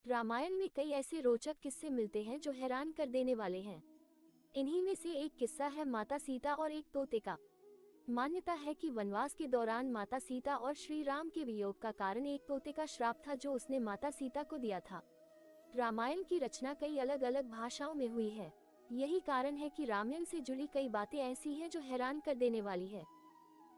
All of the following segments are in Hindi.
रामायण में कई ऐसे रोचक किस्से मिलते हैं जो हैरान कर देने वाले हैं। इन्हीं में से एक किस्सा है माता सीता और एक तोते का। मान्यता है कि वनवास के दौरान माता सीता और श्री राम के वियोग का कारण एक तोते का श्राप था जो उसने माता सीता को दिया था। रामायण की रचना कई अलग अलग भाषाओं में हुई है। यही कारण है कि रामायण से जुड़ी कई बातें ऐसी हैं जो हैरान कर देने वाली है।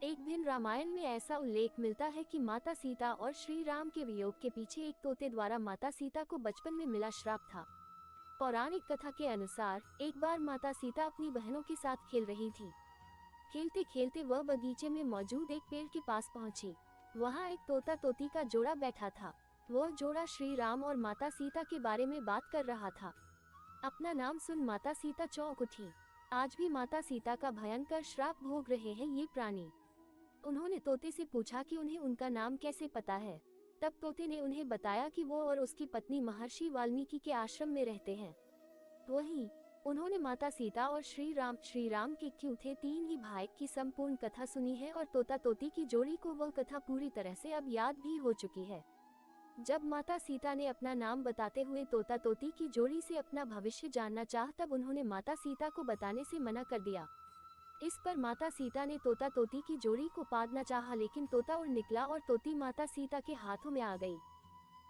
एक भिन्न रामायण में ऐसा उल्लेख मिलता है कि माता सीता और श्री राम के वियोग के पीछे एक तोते द्वारा माता सीता को बचपन में मिला श्राप था। पौराणिक कथा के अनुसार एक बार माता सीता अपनी बहनों के साथ खेल रही थी। खेलते खेलते वह बगीचे में मौजूद एक पेड़ के पास पहुंची। वहां एक तोता तोती का जोड़ा बैठा था। वह जोड़ा श्री राम और माता सीता के बारे में बात कर रहा था। अपना नाम सुन माता सीता चौंक उठी। आज भी माता सीता का भयंकर श्राप भोग रहे हैं ये प्राणी। उन्होंने तोते से पूछा कि उन्हें उनका नाम कैसे पता है। तब तोते ने उन्हें बताया कि वो और उसकी पत्नी महर्षि वाल्मीकि के आश्रम में रहते हैं। वहीं उन्होंने माता सीता और श्री राम के क्यों थे तीन ही भाई की संपूर्ण कथा सुनी है और तोता तोती की जोड़ी को वह कथा पूरी तरह से अब याद भी हो चुकी है। जब माता सीता ने अपना नाम बताते हुए तोता तोती की जोड़ी से अपना भविष्य जानना चाहा तब उन्होंने माता सीता को बताने से मना कर दिया। इस पर माता सीता ने तोता तोती की जोड़ी को पादना चाहा, लेकिन तोता उड़ निकला और तोती माता सीता के हाथों में आ गई।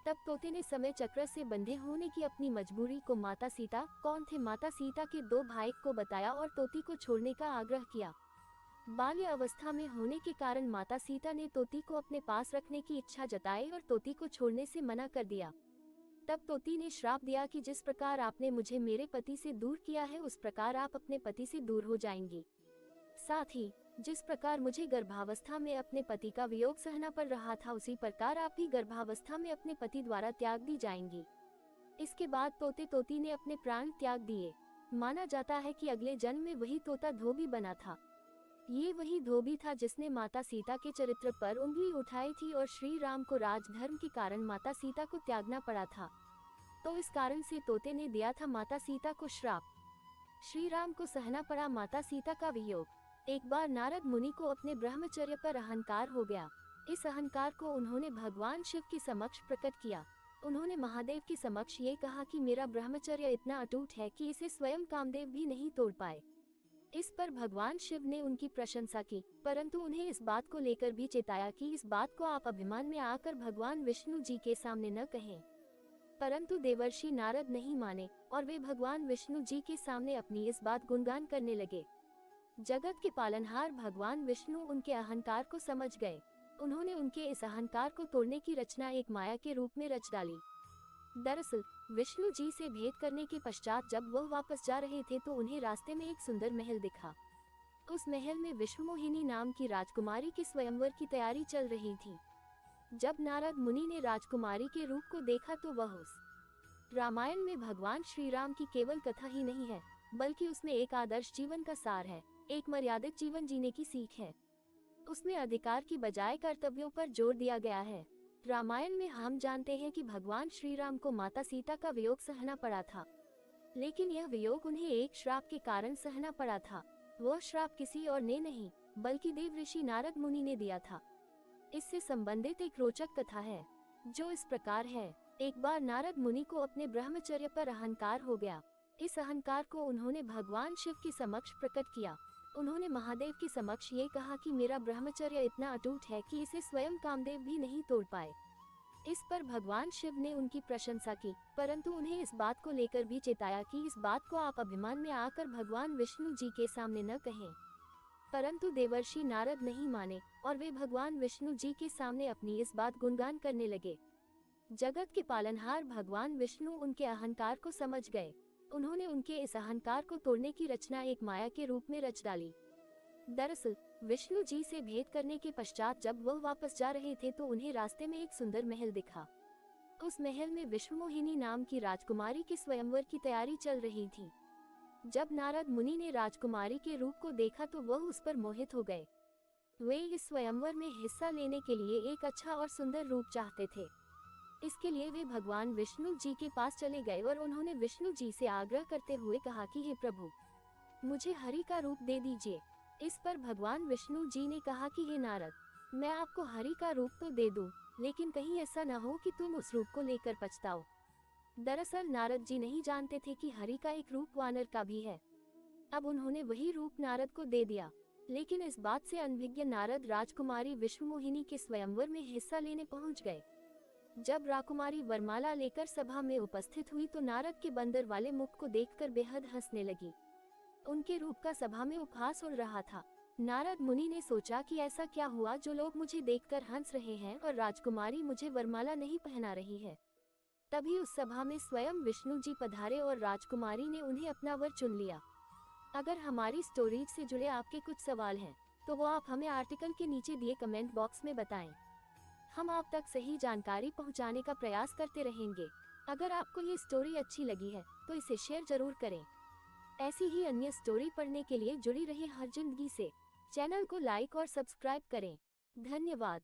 तब तोते ने समय चक्र से बंधे होने की अपनी मजबूरी को माता सीता के दो भाई को बताया और तोती को छोड़ने का आग्रह किया। बाल्य अवस्था में होने के कारण माता सीता ने तोती को अपने पास रखने की इच्छा जताई और तोती को छोड़ने से मना कर दिया। तब तोती ने श्राप दिया कि जिस प्रकार आपने मुझे मेरे पति से दूर किया है उस प्रकार आप अपने पति से दूर हो जाएंगी। साथ ही जिस प्रकार मुझे गर्भावस्था में अपने पति का वियोग सहना पड़ रहा था उसी प्रकार आप भी गर्भावस्था में अपने पति द्वारा त्याग दी जाएंगी। इसके बाद तोते तोती ने अपने प्राण त्याग दिए। माना जाता है कि अगले जन्म में वही तोता धोबी बना था। ये वही धोबी था जिसने माता सीता के चरित्र पर उंगली उठाई थी और श्री राम को राजधर्म के कारण माता सीता को त्यागना पड़ा था। तो इस कारण से तोते ने दिया था माता सीता को श्राप। श्री राम को सहना पड़ा माता सीता का वियोग। एक बार नारद मुनि को अपने ब्रह्मचर्य पर अहंकार हो गया। इस अहंकार को उन्होंने भगवान शिव के समक्ष प्रकट किया। उन्होंने महादेव के समक्ष ये कहा कि मेरा ब्रह्मचर्य इतना अटूट है कि इसे स्वयं कामदेव भी नहीं तोड़ पाए। इस पर भगवान शिव ने उनकी प्रशंसा की, परंतु उन्हें इस बात को लेकर भी चेताया कि इस बात को आप अभिमान में आकर भगवान विष्णु जी के सामने न कहें। परंतु देवर्षि नारद नहीं माने और वे भगवान विष्णु जी के सामने अपनी इस बात गुणगान करने लगे। जगत के पालनहार भगवान विष्णु उनके अहंकार को समझ गए। उन्होंने उनके इस अहंकार को तोड़ने की रचना एक माया के रूप में रच डाली। दरअसल विष्णु जी से भेंट करने के पश्चात जब वह वापस जा रहे थे तो उन्हें रास्ते में एक सुंदर महल दिखा। उस महल में विश्वमोहिनी नाम की राजकुमारी के स्वयंवर की तैयारी चल रही थी। जब नारद मुनि ने राजकुमारी के रूप को देखा तो वह उस रामायण में भगवान श्री राम की केवल कथा ही नहीं है, बल्कि उसमें एक आदर्श जीवन का सार है, एक मर्यादित जीवन जीने की सीख है। उसमें अधिकार की बजाय कर्तव्यों पर जोर दिया गया है। रामायण में हम जानते हैं कि भगवान श्री राम को माता सीता का वियोग सहना पड़ा था, लेकिन यह वियोग उन्हें एक श्राप के कारण सहना पड़ा था। वह श्राप किसी और ने नहीं बल्कि देव ऋषि नारद मुनि ने दिया था। इससे संबंधित एक रोचक कथा है जो इस प्रकार है। एक बार नारद मुनि को अपने ब्रह्मचर्य पर अहंकार हो गया। इस अहंकार को उन्होंने भगवान शिव के समक्ष प्रकट किया। उन्होंने महादेव के समक्ष ये कहा कि मेरा ब्रह्मचर्य इतना अटूट है कि इसे स्वयं कामदेव भी नहीं तोड़ पाए। इस पर भगवान शिव ने उनकी प्रशंसा की, परंतु उन्हें इस बात को लेकर भी चेताया कि इस बात को आप अभिमान में आकर भगवान विष्णु जी के सामने न कहें। परंतु देवर्षि नारद नहीं माने और वे भगवान विष्णु जी के सामने अपनी इस बात गुणगान करने लगे। जगत के पालनहार भगवान विष्णु उनके अहंकार को समझ गए। उन्होंने उनके इस अहंकार को तोड़ने की रचना एक माया के रूप में रच डाली। दरअसल विष्णु जी से भेंट करने के पश्चात जब वह वापस जा रहे थे तो उन्हें रास्ते में एक सुंदर महल दिखा। उस महल में विश्वमोहिनी नाम की राजकुमारी के स्वयंवर की तैयारी चल रही थी। जब नारद मुनि ने राजकुमारी के रूप को देखा तो वह उस पर मोहित हो गए। वे इस स्वयंवर में हिस्सा लेने के लिए एक अच्छा और सुंदर रूप चाहते थे। इसके लिए वे भगवान विष्णु जी के पास चले गए और उन्होंने विष्णु जी से आग्रह करते हुए कहा कि हे प्रभु, मुझे हरि का रूप दे दीजिए। इस पर भगवान विष्णु जी ने कहा कि हे नारद, मैं आपको हरि का रूप तो दे दूं, लेकिन कहीं ऐसा न हो कि तुम उस रूप को लेकर पछताओ। दरअसल नारद जी नहीं जानते थे कि हरि का एक रूप वानर का भी है। अब उन्होंने वही रूप नारद को दे दिया, लेकिन इस बात से अनभिज्ञ नारद राजकुमारी विश्वमोहिनी के स्वयंवर में हिस्सा लेने पहुंच गए। जब राकुमारी वरमाला लेकर सभा में उपस्थित हुई तो नारद के बंदर वाले मुख को देखकर बेहद हंसने लगी। उनके रूप का सभा में उपहास उड़ रहा था। नारद मुनि ने सोचा कि ऐसा क्या हुआ जो लोग मुझे देखकर हंस रहे हैं और राजकुमारी मुझे वरमाला नहीं पहना रही है। तभी उस सभा में स्वयं विष्णु जी पधारे और राजकुमारी ने उन्हें अपना वर चुन लिया। अगर हमारी स्टोरीज से जुड़े आपके कुछ सवाल हैं तो वो आप हमें आर्टिकल के नीचे दिए कमेंट बॉक्स में बताएं। हम आप तक सही जानकारी पहुंचाने का प्रयास करते रहेंगे। अगर आपको ये स्टोरी अच्छी लगी है तो इसे शेयर जरूर करें। ऐसी ही अन्य स्टोरी पढ़ने के लिए जुड़ी रहिए हर जिंदगी से। चैनल को लाइक और सब्सक्राइब करें। धन्यवाद।